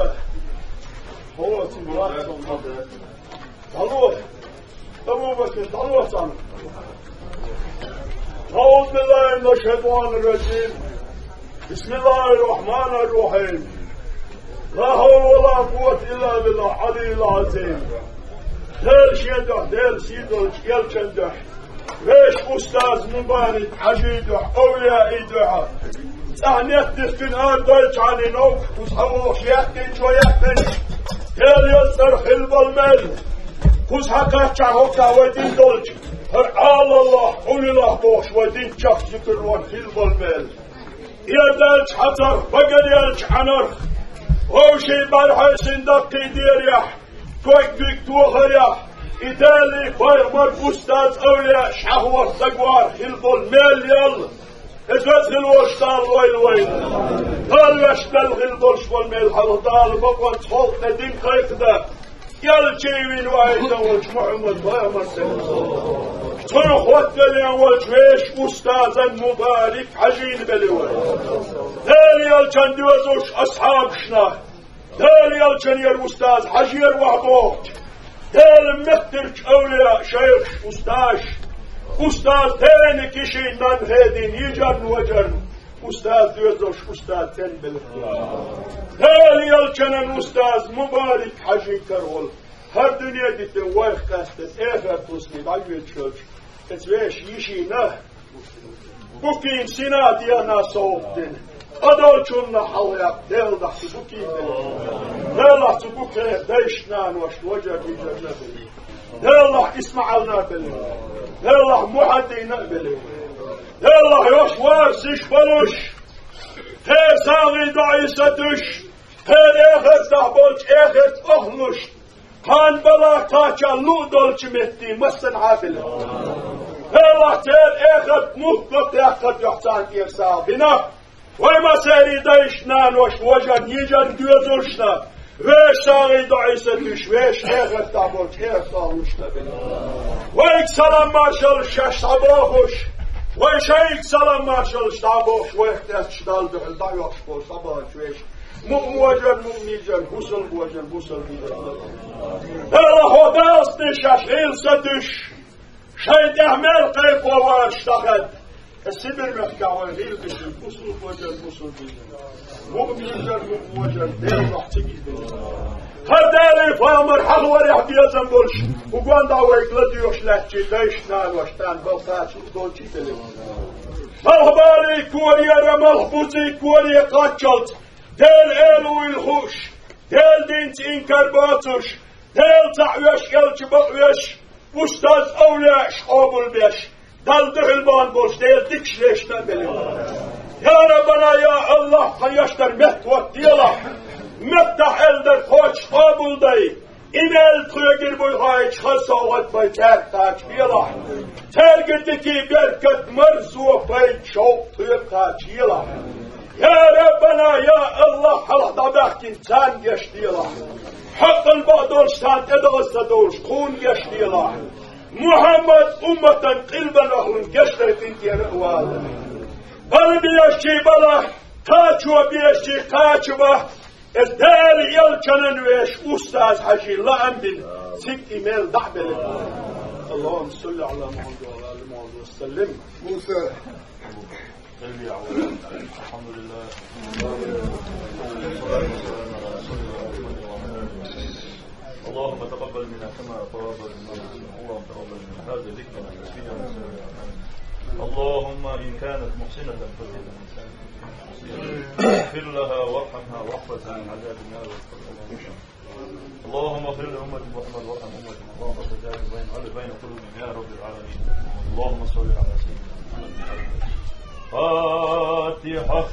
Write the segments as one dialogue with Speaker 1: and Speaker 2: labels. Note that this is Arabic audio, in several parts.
Speaker 1: هذا هو تمرات ضلوه بكر ضلوه صنع. أعوذ بالله من الشيطان الرجيم. بسم الله الرحمن الرحيم. لا حول ولا قوة إلا بالله العلي العظيم. دل شيدح دل سيدل يلشندح ليش أستاذ مبارك حجيدح أولياء إدوحة أهنيت دفن آردوش عني نوك وصحوش يأتين شو يأتين دل يصر خلب المال كوز حقا شعوكا ودين دولج هرعال الله قول الله بوش ودين شخص يكرون خلب المال يدلج حتر وقد يلج عنر وشي برحي سندقي ديريح كويك بيك توخريح إدالي فايمر أستاذ أولياء شهوة تقوار خلب المال يل اتوزل واشتال ويل ويل قال يشتل غلبرش والميل حلطال بقوان تخلط ندين خيقدا يل جيوين وايدا وش محمد فايمر تنخ ودلين والجويش أستاذا مبارك حجين بلوي دالي يلجن دوزوش أصحاب شنا دالي يلجن ير أستاذ حجير وعبوك دال مخترج أولياء شيخ أستاذ تاني كشي نان هادين يجرن وجرن أستاذ دوزوش أستاذ تاني بالاختيار دالي يلجن أستاذ مبارك حجي كرول هر دنيا ديتن وايخ كاستن اخر تسني بعيد شوش اتويش يشي نه بوكين سينا ديانا صوبتن أدول شونا حليق ديل دحت بوكين ديل دحت بوكين ديشنان وش وجر بيجر نبلي ديل دح اسمعال نبلي ديل دح محدي نبلي ديل دح يوش وارسش فلوش تير ساغي دعيستش تير اخر تحبولش اخر اخلش كان بلا تاچا لو دولچ مهدي مسن عابل الله تير اخد مهبط اخد يحسان يرسا بنا وما سيري دايشنان وش وجن يجن دوزوشنا ويش ساغي دعيستش ويش اخد تحبولش اخساوشنا بنا ويك سلام مارشال شش صباحوش ويشيك سلام مارشال شتابوش ويختش دال دخل دايوش بول صباح ويش موجن ميجن بوسل موجن بوسل ميجن الله هو داستش اشغيل ستش شيد احمل قيف واشتغل السبر محكا وغيل بشن بوسل موجن بوسل ميجن موجن دير محتقي هدالي فامر حلوة ريح بيزن بولش وقوان دعويك لديوش لحجي دايشنان واشتان بلتاتش دولشي تلي ملحبالي كوريا رمالحبوزي كوريا قاتشلت ديل إلو الخوش ديل دينت إنكر باتوش ديل تعويش يلج بقويش أستاذ أولياء شعوب البيش دل دخلبان بوش ديل ديكش ليش نبلي يا ربنا يا الله خيشتر مهت وديلا مفتح الدر خوش قابل دي إمال تغير بيهايش خصوات بيتاك تاج بيلا ترقدكي بركت مرزو بيت شوق تغير يلا يا ربنا يا الله حلق دباك إنسان يشتيلا حق البعضولشتان ادغستدوش كون يشتيلا محمد أمة قلبا أهل قشرة انت يا رأوال بل بيشي بلا تاچو بيشي قاچبه الدار يلچنن ويش أستاذ حجي الله أمبن سك إيميل دعبل اللهم صل على محمد وعلى آل محمد وسلم موسى الحمد لله اللهم تقبل منا كما تقبل منا اللهم تقبل منا هذا ذكرنا فينا اللهم إن كانت محسنة فزدها إحسانا اغفر لها وارحمها واحفظها من عذاب النار اللهم اغفر لأمة محمد وارحم أمة اللهم تجاوز بين قلوبهم يا رب العالمين اللهم صل على سيدنا محمد فاتحة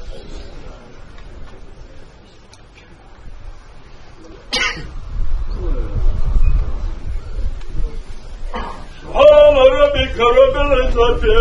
Speaker 1: سبحان ربك رب العزة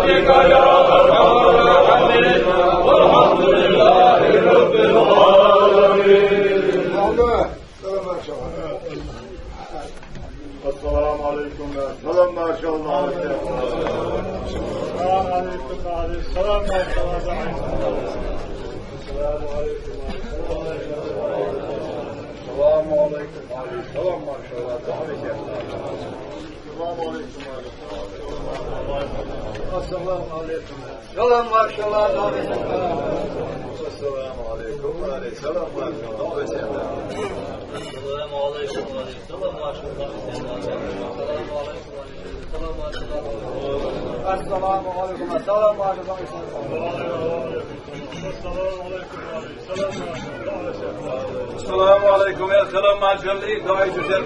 Speaker 1: برحمتك يا أرحم الراحمين والحمد لله رب العالمين. السلام عليكم. سلام ما شاء الله. السلام عليكم. السلام ما شاء الله. السلام عليكم. السلام عليكم. السلام ما شاء الله. السلام عليكم. السلام عليكم. السلام ما شاء الله. السلام عليكم. السلام ما شاء الله. السلام عليكم. السلام ما شاء الله. السلام عليكم. السلام ما شاء الله. السلام عليكم يا سلام ما شاء الله. دعاء جزاء.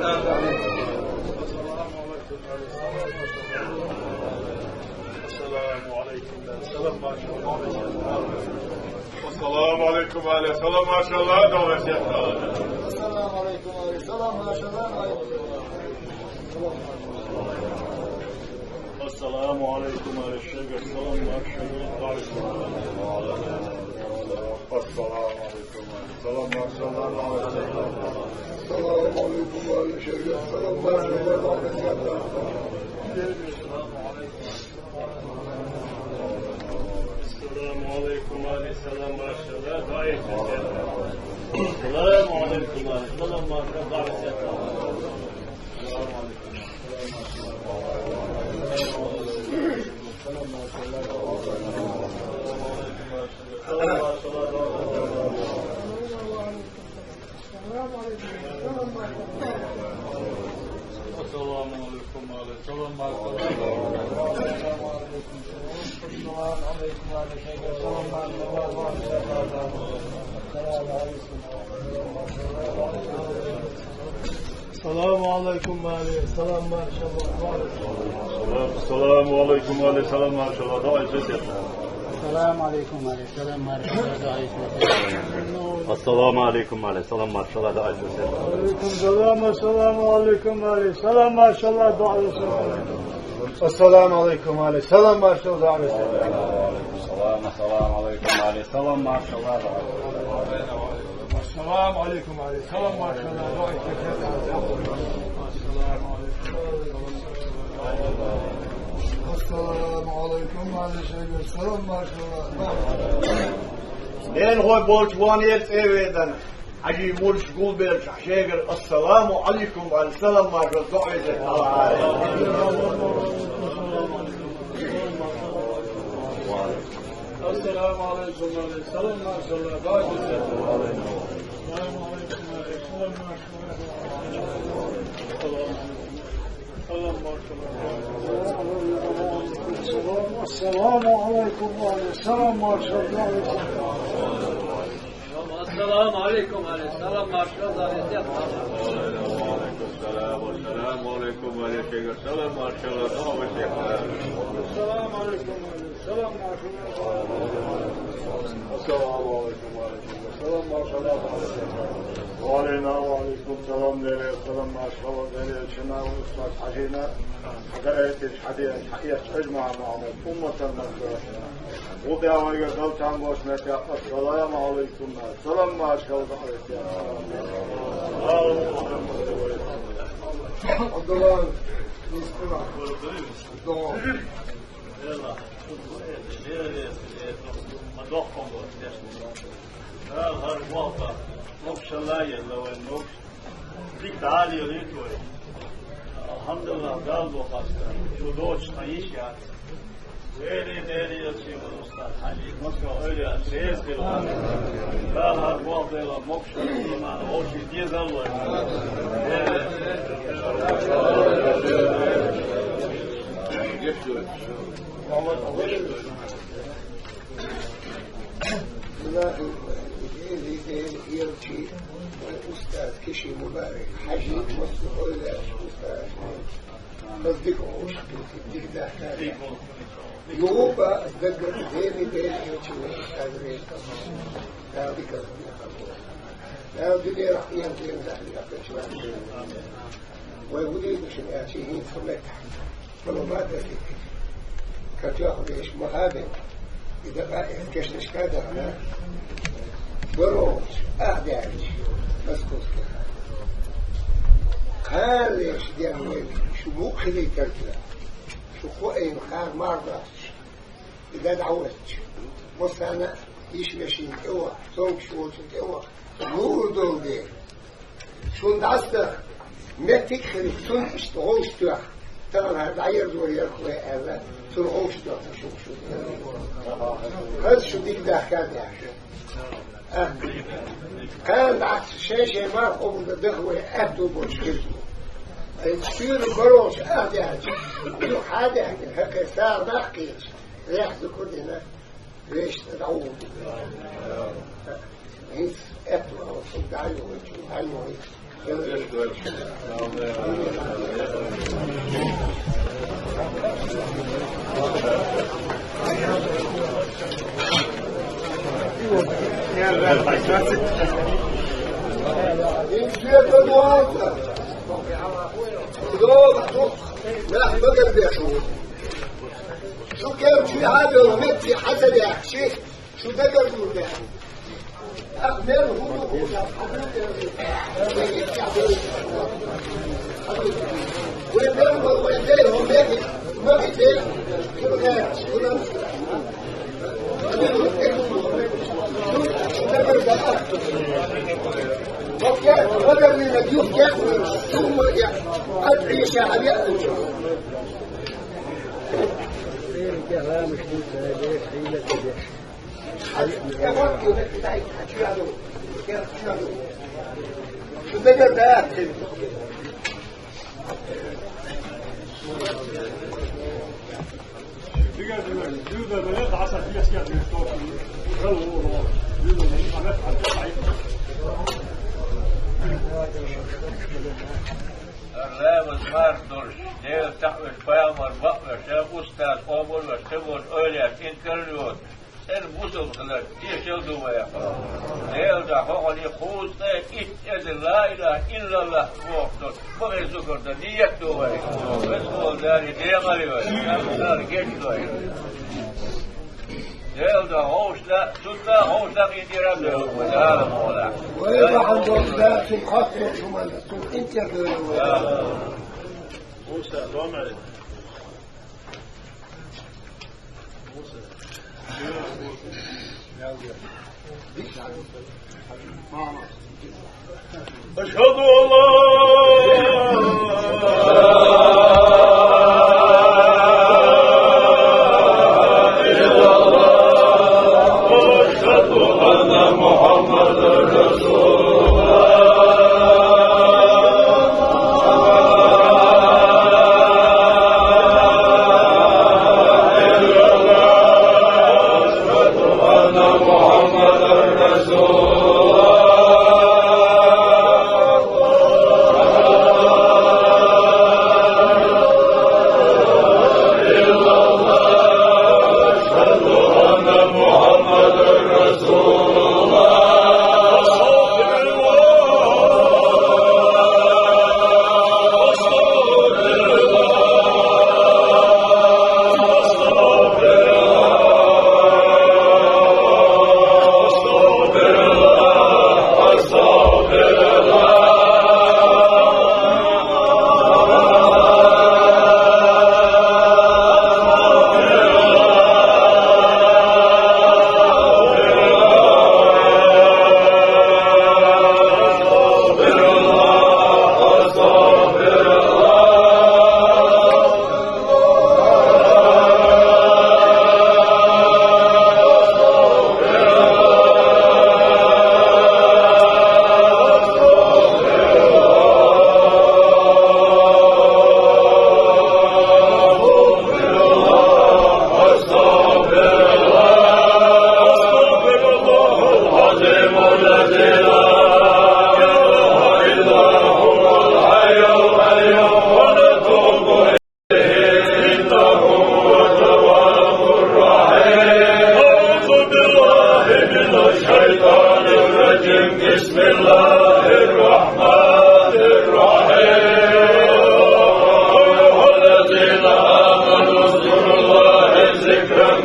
Speaker 1: السلام عليكم. السلام ما شاء الله. السلام عليكم. السلام ما شاء الله. دعاء جزاء. السلام عليكم. السلام ما شاء الله. السلام عليكم على الشيخ. السلام ما شاء الله. السلام عليكم. السلام ما شاء الله. السلام عليكم على الشيخ. السلام ما شاء الله. السلام عليكم على السلام ما شاء الله. السلام عليكم على السلام ما شاء الله. السلام عليكم عليه السلام ما شاء الله. السلام عليكم عليه السلام ما شاء الله. السلام عليكم عليه السلام ما شاء الله. السلام عليكم عليه السلام ما شاء الله. وعليكم السلام. السلام عليكم عليه السلام ما شاء الله. السلام عليكم عليه السلام ما شاء الله. السلام عليكم عليه السلام ما شاء الله. السلام عليكم عليه السلام ما شاء الله. السلام عليكم على شيخ. السلام ما شاء الله. لين هو بولشوانيت ايويدن عجي مورش قولبير شيخ. السلام عليكم على السلام ما شاء الله. السلام عليكم على السلام ما شاء الله. السلام عليكم السلام ما شاء الله. السلام عليكم على السلام ما شاء الله. السلام والسلام عليكم على الشيخ. السلام ما شاء الله. السلام عليكم السلام ما شاء الله. السلام عليكم السلام ما شاء الله. وعلينا وعليكم السلام. ليلة السلام ما شاء الله. ليلة شنا وأستاذ حجينا حقائق حقيقة أجمع معنا أمة المسلمين وبيعمل قلت عن بوشنك. السلام عليكم. السلام ما شاء الله. عبد الله الحمد لله قال وخاصة شدوش عيشة ويلي ديري يصيب الأستاذ حجي مكة ويلي أسيس بالغالي قال هالواضح إلى مكشة معنا أوشي ديز الله
Speaker 2: يرجي الأستاذ كشي مبارك حجي مصر أولا أستاذ تصدقه شكل ده يوبا أصدقر ديني يرجي الأستاذ ريش لا ذكر لا بدي رأيهم دين ذهلي أقل ويقولي مش الأشياء سمتها فلو ما تفكر كتاخذ إيش مهابل إذا بقى كشتش كذا أنا بروج أهداج مسكوت كذا خال إيش ديالوي شو مخلي كذا شو خوين خال مرضاش إذا دعوتش بص أنا إيش ماشين كوا صوم شو كوا نور دول دي شو دعسته ما تكخل شو اشتغلش تروح ترى هذا عير دور يا أخوي هذا تروحش تروح شو هذا شو ديك ده كان كان عكس شيء ما هو بدخوي أهدو بوشكله تصير بروش أهداج يو حدا هكا صار ما حكيش ريح كلنا ليش تدعوه هيك أتوا صدعوا وجوهوا شو كان في هذا ومت في حسد يا شيخ شو ده قالوا ده أقدر هو ويديهم ما بيديهم وقدر من الديوف كافر ثم أدعي شعب يأكل مش شو بدر ده
Speaker 3: Levens Martors, deel takwe Pijamar, Bakwer, Oestad, Omor, Timor, Oilias, Interluot, en Moeselgeluk, die zal doen wij. Deel de Hogani goed, iets in la ilaha illallah, woord, maar is ook er niet doen wij. We zullen daar die deel aan doen, daar gaat wij. Deel de hoofdstad, zoeta hoofdstad in die ruimte, we daar allemaal.
Speaker 2: ويبقى عندهم ذات الخطر ثم انت
Speaker 1: موسى دوام عليك موسى أشهد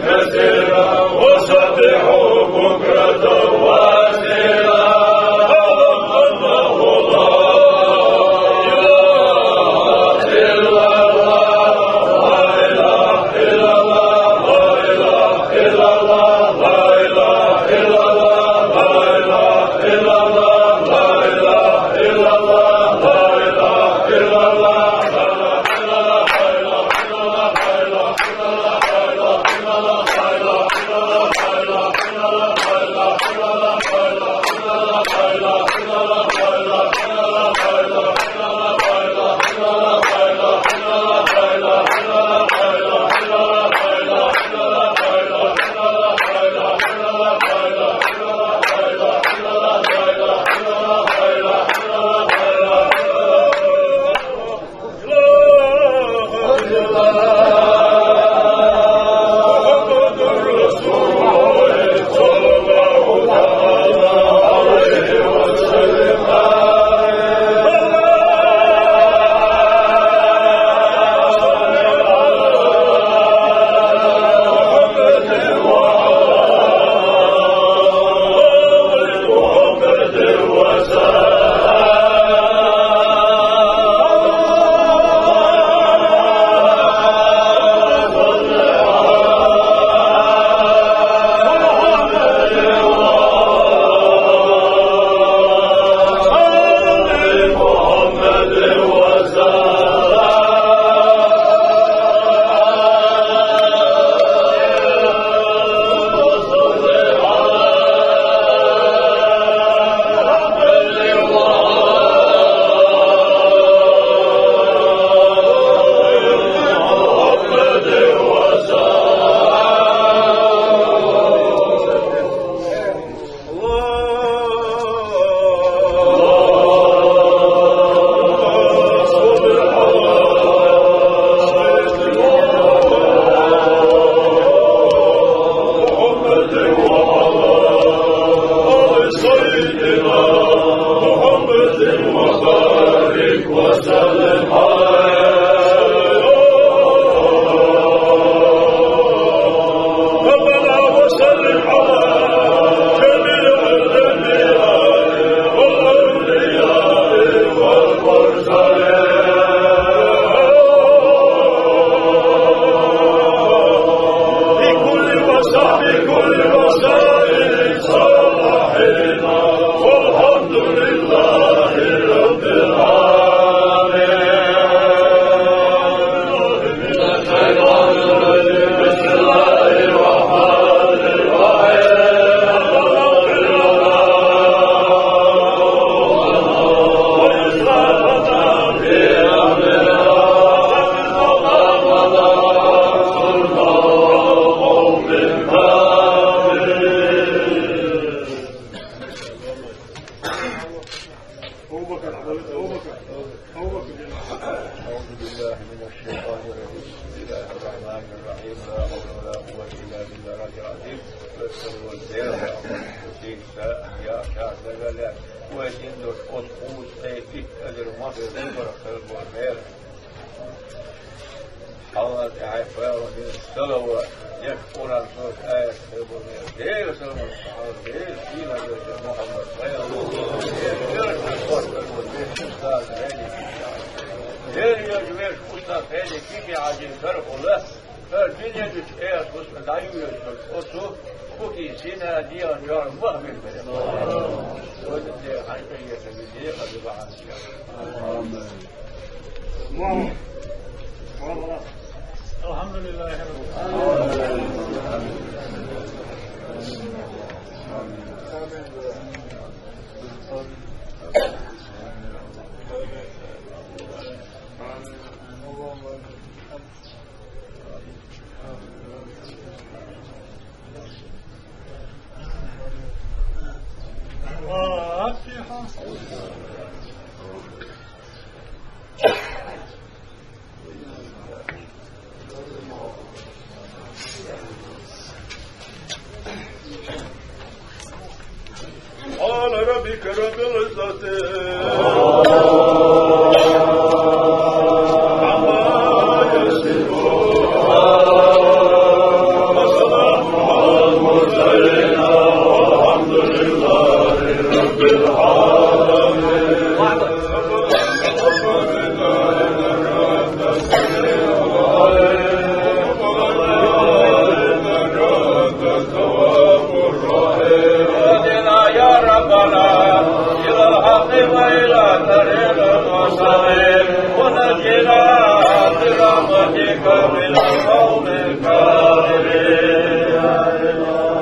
Speaker 1: كثيرا وسبحوا بكرة وأصيلا
Speaker 3: Благослови